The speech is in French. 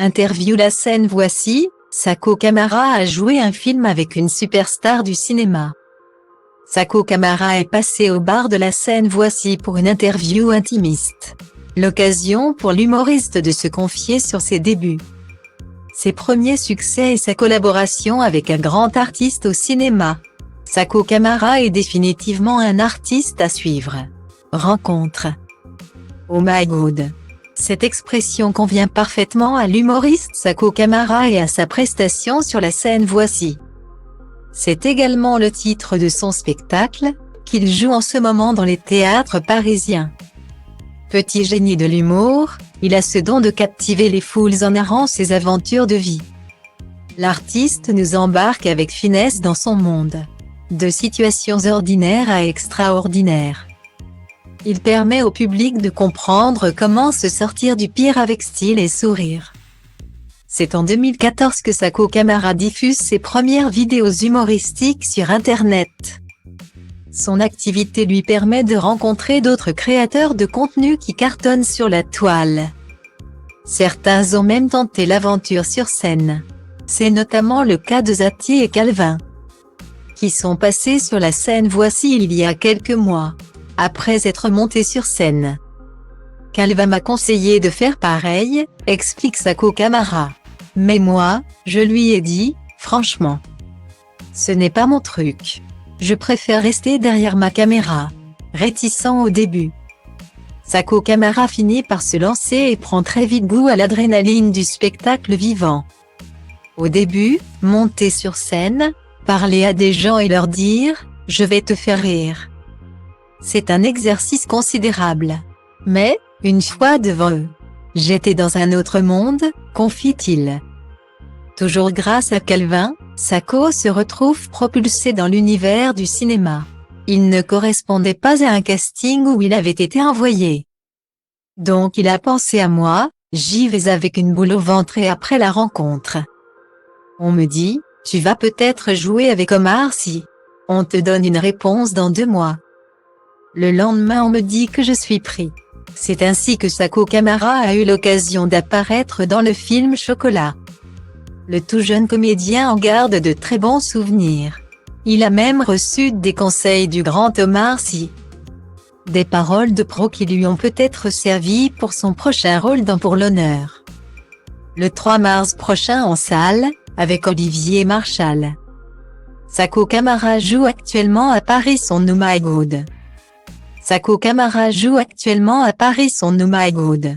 Interview La scène voici, Sako Kamara a joué un film avec une superstar du cinéma. Sako Kamara est passé au bar de La scène voici pour une interview intimiste. L'occasion pour l'humoriste de se confier sur ses débuts, ses premiers succès et sa collaboration avec un grand artiste au cinéma. Sako Kamara est définitivement un artiste à suivre. Rencontre. Oh my god. Cette expression convient parfaitement à l'humoriste Sako Kamara et à sa prestation sur La scène voici. C'est également le titre de son spectacle, qu'il joue en ce moment dans les théâtres parisiens. Petit génie de l'humour, il a ce don de captiver les foules en narrant ses aventures de vie. L'artiste nous embarque avec finesse dans son monde, de situations ordinaires à extraordinaires. Il permet au public de comprendre comment se sortir du pire avec style et sourire. C'est en 2014 que Sako Kamara diffuse ses premières vidéos humoristiques sur Internet. Son activité lui permet de rencontrer d'autres créateurs de contenu qui cartonnent sur la toile. Certains ont même tenté l'aventure sur scène. C'est notamment le cas de Zati et Calvin, qui sont passés sur La scène voici il y a quelques mois, après être montés sur scène. Calvin m'a conseillé de faire pareil, explique Sako Kamara. Mais moi, je lui ai dit, franchement, ce n'est pas mon truc. Je préfère rester derrière ma caméra. Réticent au début, Sako Kamara finit par se lancer et prend très vite goût à l'adrénaline du spectacle vivant. Au début, monter sur scène, parler à des gens et leur dire « je vais te faire rire ». C'est un exercice considérable. Mais, une fois devant eux, j'étais dans un autre monde, confie-t-il. Toujours grâce à Calvin, Sako se retrouve propulsé dans l'univers du cinéma. Il ne correspondait pas à un casting où il avait été envoyé. Donc il a pensé à moi, j'y vais avec une boule au ventre et après la rencontre, on me dit, tu vas peut-être jouer avec Omar Sy. On te donne une réponse dans 2 mois. Le lendemain on me dit que je suis pris. C'est ainsi que Sako Kamara a eu l'occasion d'apparaître dans le film Chocolat. Le tout jeune comédien en garde de très bons souvenirs. Il a même reçu des conseils du grand Omar Sy. Des paroles de pro qui lui ont peut-être servi pour son prochain rôle dans Pour l'honneur. Le 3 mars prochain en salle, avec Olivier Marchal. Sako Kamara joue actuellement à Paris son Oh my god. Sako Kamara joue actuellement à Paris son Oh my god.